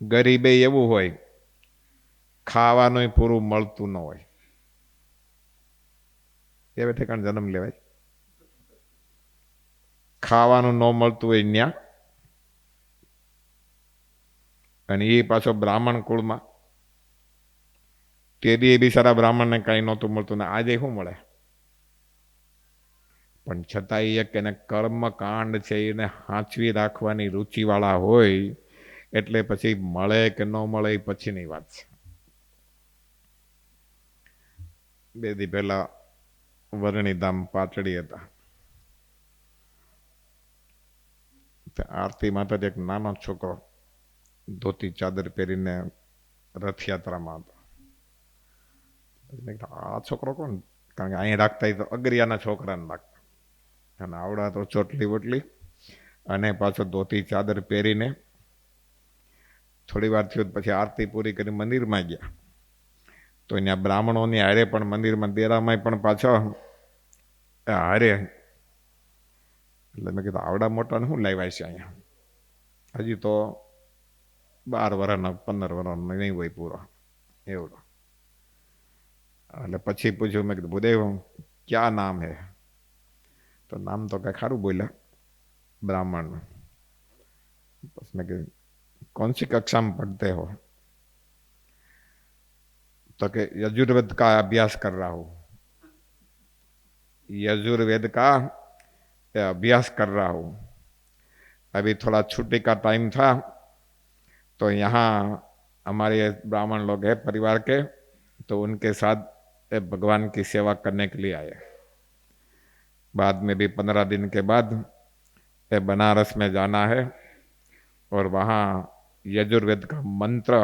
[SPEAKER 2] ગરીબે એવું હોય ખાવાનું પૂરું મળતું ન હોય. એવે ઠેકાણે જન્મ લેવાય? ખાવાનું ન મળતું હોય ન્યા, અને એ પાછો બ્રાહ્મણ કુળમાં. તે બી બિચારા બ્રાહ્મણને કાંઈ નહોતું મળતું ને આજે શું મળે? પણ છતાં એક એને કર્મકાંડ છે એને સાચવી રાખવાની રુચિવાળા હોય એટલે પછી મળે કે ન મળે એ પછીની વાત છે. 2 દી પહેલા વરણીધામ પાટડી હતા. આરતીમાં તો એક નાનો છોકરો ધોતી ચાદર પહેરીને રથયાત્રામાં હતો. આ છોકરો કોણ? કારણ કે અહીં રાખતા તો અગરિયાના છોકરાને રાખતા, અને આવડા તો ચોટલી વોટલી અને પાછો ધોતી ચાદર પહેરીને. થોડી વાર થયું પછી આરતી પૂરી કરી મંદિરમાં ગયા તો અહીંયા બ્રાહ્મણોની હારે પણ મંદિરમાં દેરામાં પણ પાછો હારે. એટલે મેં કીધું આવડા મોટાને શું લાવ્યા છે અહીંયા? હજી તો 12 વર્ષનો 15 વર્ષનો નહીં હોય પૂરો એવડો. એટલે પછી પૂછ્યું, મેં કીધું ભૂદેવ ક્યાં નામ હે? તો નામ તો કંઈ ખારું બોલ્યા બ્રાહ્મણનું. પછી મેં કીધું कौन सी कक्षा में पढ़ते हो? तो कि यजुर्वेद का अभ्यास कर रहा हूँ. यजुर्वेद का अभ्यास कर रहा हूँ. अभी थोड़ा छुट्टी का टाइम था तो यहाँ हमारे ब्राह्मण लोग हैं परिवार के, तो उनके साथ भगवान की सेवा करने के लिए आए. बाद में भी 15 दिन के बाद बनारस में जाना है और वहाँ यजुर्वेद का मंत्र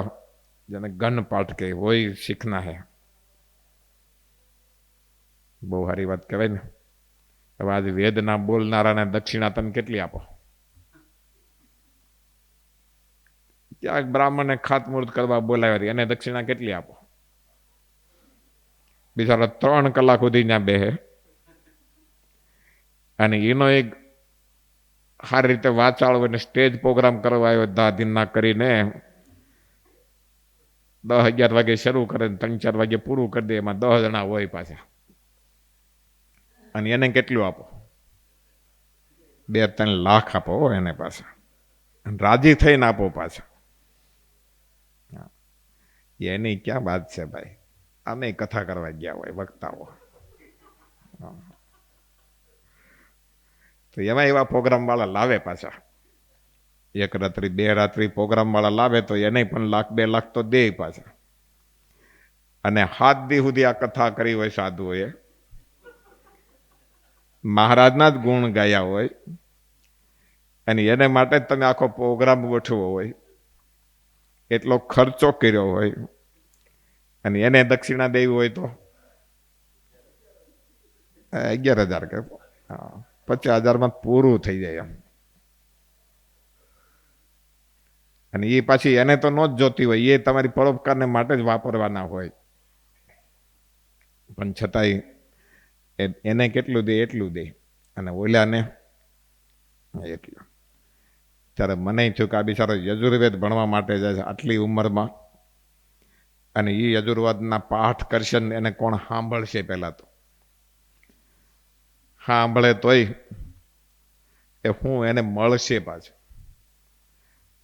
[SPEAKER 2] જેને ગન પાઠ કહે હોય શીખના હે. બહુ સારી વાત કહેવાય ને. હવે આજે વેદના બોલનારાને દક્ષિણા તમે કેટલી આપો? ક્યાંક બ્રાહ્મણને ખાતમુહૂર્ત કરવા બોલાવ્યા એને દક્ષિણા કેટલી આપો? બિચારા 3 કલાક સુધી ત્યાં બેહે અને એનો એક સારી રીતે વાચાળ હોય ને સ્ટેજ પ્રોગ્રામ કરવા આવ્યો દાદીના કરીને 10-11 વાગે શરૂ કરે ને 3-4 વાગે પૂરું કરી દે. એમાં 10 જણા હોય પાછા અને એને કેટલું આપો? 2-3 લાખ આપો એને પાછા, રાજી થઈને આપો પાછા. એની ક્યાં વાત છે ભાઈ? અમે કથા કરવા ગયા હોય વક્તાઓ, તો એમાં એવા પ્રોગ્રામ વાળા લાવે પાછા. 1 રાત્રિ 2 રાત્રિ પ્રોગ્રામ વાળા લાવે તો એને પણ 1-2 લાખ તો દે પાછા. અને 7 દી સુધી આ કથા કરી હોય સાધુઓએ, મહારાજના જ ગુણ ગાયા હોય અને એને માટે જ તમે આખો પ્રોગ્રામ ગોઠવો હોય, એટલો ખર્ચો કર્યો હોય અને એને દક્ષિણા દેવી હોય તો 11,000 કે 50,000 પૂરું થઈ જાય એમ. અને એ પાછી એને તો ન જ જોતી હોય, એ તમારી પરોપકારને માટે જ વાપરવાના હોય. પણ છતાંય એને કેટલું દે એટલું દે અને ઓલાને એટલું. ત્યારે મને થયું કે આ બિચારો યજુર્વેદ ભણવા માટે જાય છે આટલી ઉંમરમાં, અને એ યજુર્વેદના પાઠ કરશે ને એને કોણ સાંભળશે? પહેલાં તો સાંભળે તોય એ હું એને મળશે પાછું.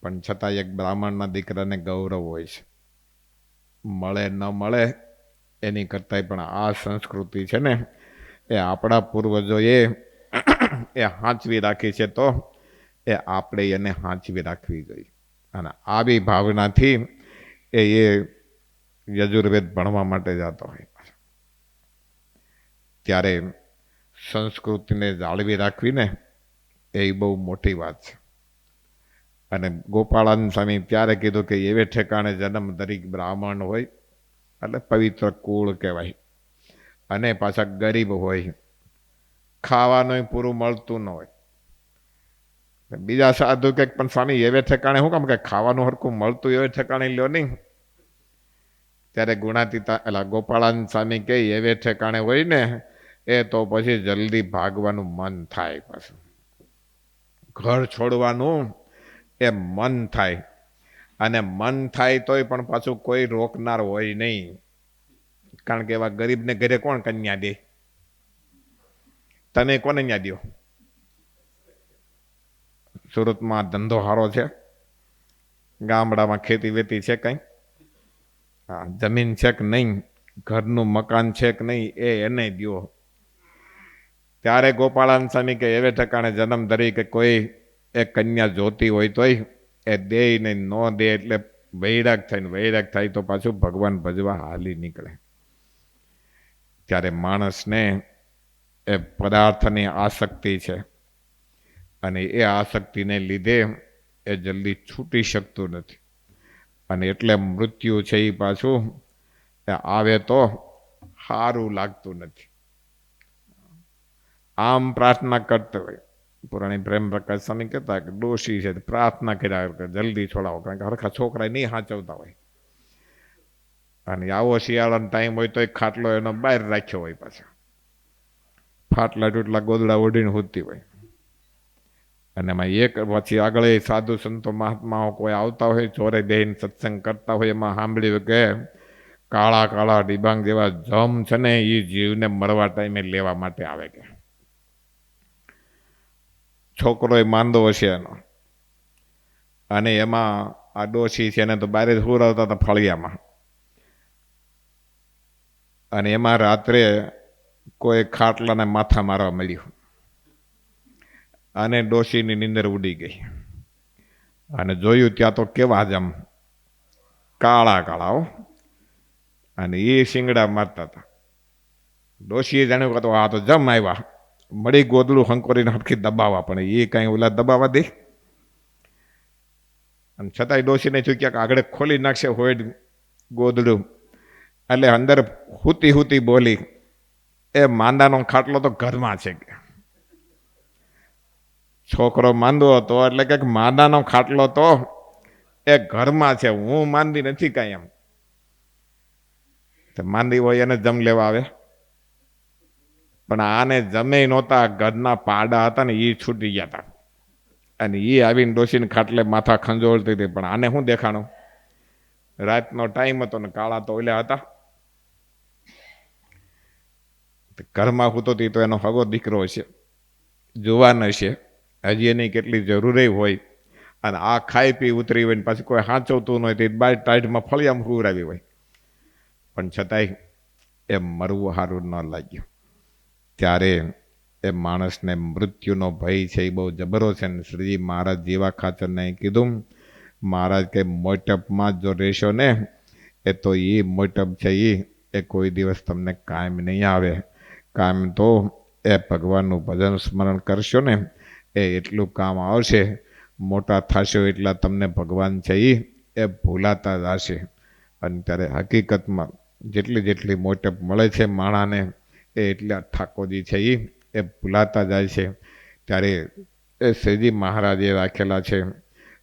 [SPEAKER 2] પણ છતાં એક બ્રાહ્મણના દીકરાને ગૌરવ હોય છે, મળે ન મળે એની કરતાંય પણ આ સંસ્કૃતિ છે ને એ આપણા પૂર્વજોએ એ સાચવી રાખી છે, તો એ આપણે એને સાચવી રાખવી જોઈએ. અને આવી ભાવનાથી એ યજુર્વેદ ભણવા માટે જતો હોય. ત્યારે સંસ્કૃતિને જાળવી રાખવી ને એ બહુ મોટી વાત છે. અને ગોપાળાનંદ સ્વામી ત્યારે કીધું કે એવે ઠેકાણે જન્મ દરેક બ્રાહ્મણ હોય એટલે પવિત્ર કુળ કહેવાય, અને પાછા ગરીબ હોય, ખાવાનું પૂરું મળતું ન હોય. બીજા સાધુ કે પણ સ્વામી એવે ઠેકાણે શું કામ કે ખાવાનું હરખું મળતું એવે ઠેકાણે લ્યો નહીં? ત્યારે ગુણાતીતા એટલે ગોપાળાનંદ સ્વામી કે એવે ઠેકાણે હોય ને એ તો પછી જલ્દી ભાગવાનું મન થાય, પાછું ઘર છોડવાનું એ મન થાય. અને મન થાય તોય પણ પાછું કોઈ રોકનાર હોય નહીં, કારણ કે એવા ગરીબને ઘરે કોણ કન્યા દે? તમે કોને ન્યા દો? સુરતમાં ધંધો સારો છે, ગામડામાં ખેતી વેતી છે કંઈ? હા, જમીન છે કે નહીં, ઘરનું મકાન છે કે નહીં, એ એને દો. ત્યારે ગોપાળાનંદ સ્વામી કે એવે ઠેકાણે જન્મ ધરી કે કોઈ એક કન્યા જોતી હોય તોય એ દે નહીં, ન દે એટલે વૈરાગ થાય ને વૈરાગ થાય તો પાછું ભગવાન ભજવા હાલી નીકળે. ત્યારે માણસને એ પદાર્થની આસક્તિ છે અને એ આસક્તિને લીધે એ જલ્દી છૂટી શકતું નથી, અને એટલે મૃત્યુ છે એ પાછું એ આવે તો સારું લાગતું નથી. આમ પ્રાર્થના કરતા હોય. પુરાણી પ્રેમ પ્રકાશ સ્વામી કહેતા કે ડોશી છે પ્રાર્થના કર્યા જલ્દી છોડાવો, કારણ કે હરખા છોકરા નહીં સાચવતા હોય. અને આવો શિયાળાનો ટાઈમ હોય તો એક ખાટલો એનો બહાર રાખ્યો હોય, પાછા ફાટલા ટૂટલા ગોદડા ઓઢીને સૂતી હોય. અને એમાં એક પછી આગળ એ સાધુ સંતો મહાત્માઓ કોઈ આવતા હોય, ચોરે બેહીને સત્સંગ કરતા હોય, એમાં સાંભળ્યું કે કાળા કાળા ડિબાંગ જેવા જમ છે ને એ જીવને મરવા ટાઈમે લેવા માટે આવે. કે છોકરો એ માંદો હશે એનો, અને એમાં આ ડોશી છે એને તો બારે જ હુરાવતા હતા ફળિયામાં, અને એમાં રાત્રે કોઈ ખાટલાને માથા મારવા મળ્યું અને ડોશીની નીંદર ઉડી ગઈ. અને જોયું ત્યાં તો કેવા જ આમ કાળા કાળા, અને એ શિંગડા મારતા હતા. ડોશીએ જાણ્યું કે તો આ તો જમ આવ્યા, મળી ગોદડું હંકોરીને હરખી દબાવવા, પણ એ કાંઈ ઓલા દબાવવા દે? અને છતાંય ડોશીને થયું ક્યાંક આગળ ખોલી નાખશે હોય ગોદડું. એટલે અંદર હુતી હુતી બોલી, એ માંદાનો ખાટલો તો ઘરમાં છે કે. છોકરો માંદો હતો એટલે કે માંદાનો ખાટલો તો એ ઘરમાં છે, હું માંદી નથી કાંઈ એમ. માંદી હોય એને જમ લેવા આવે, પણ આને જમે નહોતા. ઘરના પાડા હતા ને એ છૂટી ગયા હતા, અને એ આવીને ડોસીને ખાટલે માથા ખંજોળતી હતી. પણ આને શું દેખાણું, રાતનો ટાઈમ હતો ને કાળા તો ઓલ્યા હતા. ઘરમાં હૂતો હતી તો એનો હગો દીકરો હશે, જુવાન હશે, હજી એની કેટલી જરૂરી હોય, અને આ ખાઈ પી ઉતરી હોય ને પાછી કોઈ સાચવતું ન હોય તો બાર ટાઈટમાં ફળિયામાં હુરાવી હોય. પણ છતાંય એ મરવું સારું ન લાગ્યું. ત્યારે એ માણસને મૃત્યુનો ભય છે એ બહુ જબરો છે. ને શ્રીજી મહારાજ જેવા ખાચરને કીધું, મહારાજ કે મોટપમાં જો રહેશો ને એ તો એ મોટપ છે એ કોઈ દિવસ તમને કાયમ નહીં આવે. કાયમ તો એ ભગવાનનું ભજન સ્મરણ કરશો ને એ એટલું કામ આવશે. મોટા થશો એટલા તમને ભગવાન છે એ ભૂલાતા જશે. અને ત્યારે હકીકતમાં જેટલી જેટલી મોટપ મળે છે માણાને એ એટલા ઠાકોરજી છે એ ભૂલાતા જાય છે. ત્યારે એ શ્રીજી મહારાજે રાખેલા છે.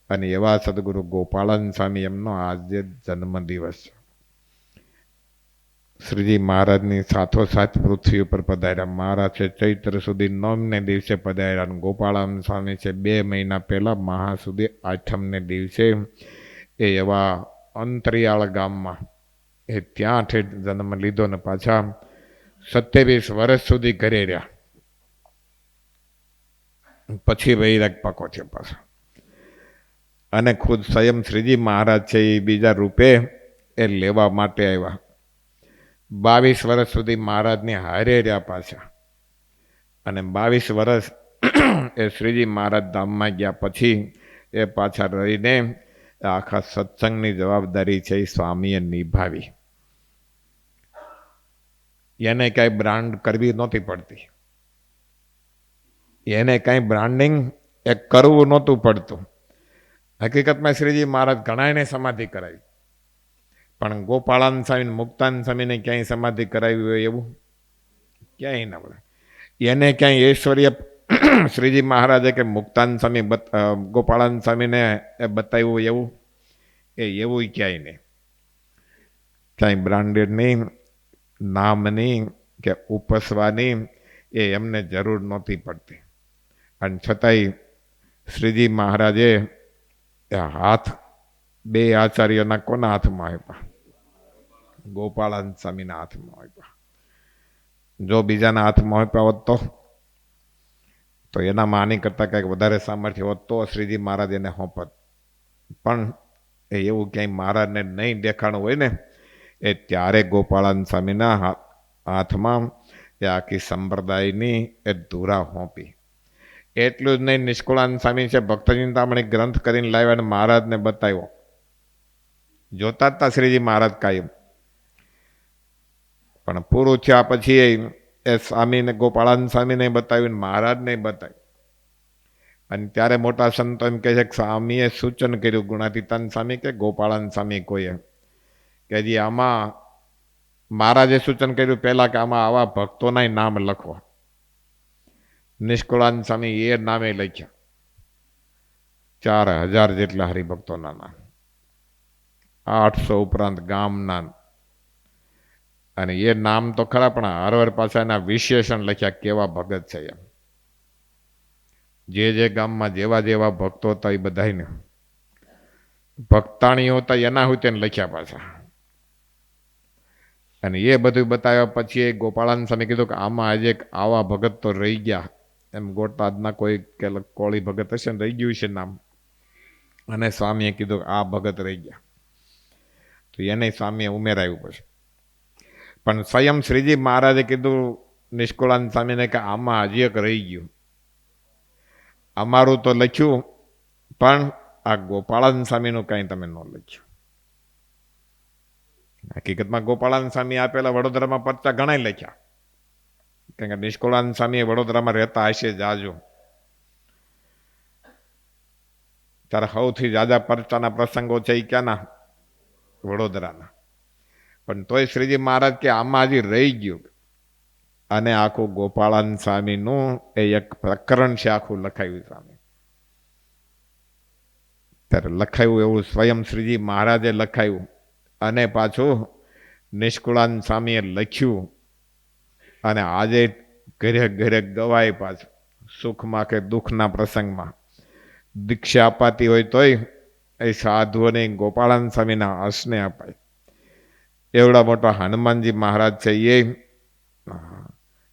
[SPEAKER 2] અને એવા સદગુરુ ગોપાળન સ્વામી એમનો આજે જન્મદિવસ છે. શ્રીજી મહારાજની સાથોસાથ પૃથ્વી ઉપર પધાર્યા. મહારાજ છે ચૈત્ર સુધી 9ને દિવસે પધાર્યા. ગોપાળન સ્વામી છે 2 મહિના પહેલાં મહાસુદી 8મને દિવસે એ એવા અંતરિયાળ ગામમાં એ ત્યાં ઠેઠ જન્મ લીધો ને પાછા 27 વર્ષ સુધી ઘરે રહ્યા. પછી વૈરાગ પાકો છે પાછા. અને ખુદ સ્વયં શ્રીજી મહારાજ છે એ બીજા રૂપે એ લેવા માટે આવ્યા. 22 વર્ષ સુધી મહારાજની હારે રહ્યા પાછા. અને 22 વર્ષ એ શ્રીજી મહારાજ ધામમાં ગયા પછી એ પાછા રહીને આખા સત્સંગની જવાબદારી છે એ સ્વામીએ નિભાવી. એને કાંઈ બ્રાન્ડ કરવી નહોતી પડતી, એને કાંઈ બ્રાન્ડિંગ એ કરવું નહોતું પડતું. હકીકતમાં શ્રીજી મહારાજ ઘણાને સમાધિ કરાવી, પણ ગોપાળાન સ્વામી મુક્તાન સ્વામીને ક્યાંય સમાધિ કરાવી હોય એવું ક્યાંય ન મળે. એને ક્યાંય ઐશ્વર્ય શ્રીજી મહારાજે કે મુક્તાન સ્વામી ગોપાળાન સ્વામીને એ બતાવ્યું એવું એવું ક્યાંય નહીં. ક્યાંય બ્રાન્ડેડ નહીં, નામની કે ઉપસવાની એ એમને જરૂર નહોતી પડતી. અને છતાંય શ્રીજી મહારાજે હાથ 2 આચાર્યના કોના હાથમાં આપ્યા? ગોપાળાન સ્વામીના હાથમાં આપ્યા. જો બીજાના હાથમાં આપ્યા હોત તો એનામાં આની કરતાં કંઈક વધારે સામર્થ્ય હોત તો શ્રીજી મહારાજ એને હોંપત. પણ એ એવું ક્યાંય મહારાજને નહીં દેખાણું હોય ને એ ત્યારે ગોપાળાન સ્વામીના હાથમાં એ આખી સંપ્રદાયની એ ધૂરા હોંપી. એટલું જ નહીં, નિષ્કુળાન સ્વામી છે ભક્ત ચિંતામણી ગ્રંથ કરીને લાવ્યા અને મહારાજને બતાવ્યો. જોતા જ હતા શ્રીજી મહારાજ કાયમ. પણ પૂરું થયા પછી એ સ્વામીને ગોપાળાન સ્વામીને બતાવ્યું, મહારાજને બતાવ્યું. અને ત્યારે મોટા સંતો એમ કહે છે કે સ્વામીએ સૂચન કર્યું, ગુણાતીતાન સ્વામી કે ગોપાળાન સ્વામી કોઈએ, કે હજી આમાં મહારાજે સૂચન કર્યું પહેલાં કે આમાં આવા ભક્તોના નામ લખો. નિષ્કુળાન સ્વામી એ નામે લખ્યા 4000 જેટલા હરિભક્તોના નામ, 800 ઉપરાંત ગામના. અને એ નામ તો ખરા પણ હરવાર પાછા એના વિશેષણ લખ્યા, કેવા ભગત છે એમ. જે ગામમાં જેવા જેવા ભક્તો હતા એ બધાને ભક્તાણીઓ હતા એના હોય તેને લખ્યા પાછા. અને એ બધું બતાવ્યા પછી એ ગોપાળાન સ્વામી કીધું કે આમાં આજે આવા ભગત તો રહી ગયા એમ. ગોટાદના કોઈ કે કોળી ભગત હશે ને રહી ગયું છે નામ, અને સ્વામીએ કીધું કે આ ભગત રહી ગયા, તો એને સ્વામીએ ઉમેરાયું. પછી પણ સ્વયં શ્રીજી મહારાજે કીધું નિષ્કુળાન સ્વામીને કે આમાં હજી એક રહી ગયું. અમારું તો લખ્યું પણ આ ગોપાળાન સ્વામીનું કાંઈ તમે ન લખ્યું. હકીકતમાં ગોપાળાન સ્વામી આપેલા વડોદરામાં પરચા ઘણા લખ્યા, કારણ કે નિષ્કુળાન સ્વામી વડોદરામાં રહેતા હશે જાજો. ત્યારે સૌથી જાજા પરચાના પ્રસંગો છે એ ક્યાંના? વડોદરાના. પણ તોય શ્રીજી મહારાજ કે આમાં હજી રહી ગયું. અને આખું ગોપાળાન સ્વામીનું એ એક પ્રકરણ છે, આખું લખાયું સ્વામી. ત્યારે લખાયું એવું સ્વયં શ્રીજી મહારાજે લખાયું અને પાછું નિષ્કુળાન સ્વામીએ લખ્યું અને આજે ઘરે ઘરે ગવાય પાછું, સુખમાં કે દુઃખના પ્રસંગમાં દીક્ષા અપાતી હોય તોય એ સાધુઓને ગોપાળાન સ્વામીના હસને અપાય. એવડા મોટા હનુમાનજી મહારાજ છે, એ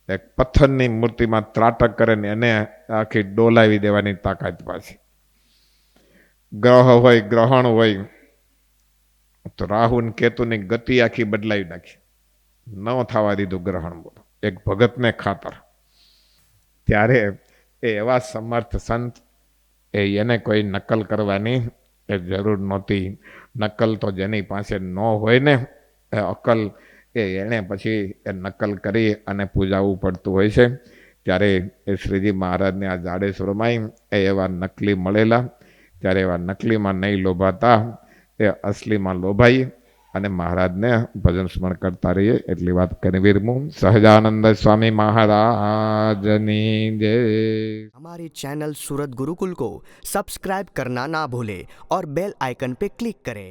[SPEAKER 2] એક પથ્થરની મૂર્તિમાં ત્રાટક કરે ને એને આખી ડોલાવી દેવાની તાકાત પાછી. ગ્રહ હોય, ગ્રહણ હોય તો રાહુ ને કેતુની ગતિ આખી બદલાવી નાખી, ન થવા દીધું ગ્રહણ. બોલો, એક ભગતને ખાતર. ત્યારે એ એવા સમર્થ સંત, એને કોઈ નકલ કરવાની એ જરૂર નહોતી. નકલ તો જેની પાસે ન હોય ને એ અકલ, એને પછી એ નકલ કરી અને પૂજાવવું પડતું હોય છે. ત્યારે એ શ્રીજી મહારાજને આ જાડેશ્વરમાં એ એવા નકલી મળેલા. ત્યારે એવા નકલીમાં નહીં લોભાતા, એ અસલીમાં લોભાઈ અને મહારાજને ભજન સ્મરણ કરતા રહીએ એટલી વાત કરી વિરમું. સહજાનંદ સ્વામી महाराजनी जय।
[SPEAKER 1] हमारे चैनल सूरत गुरुकुल को सब्सक्राइब करना ना भूले और बेल आइकन पे क्लिक करें।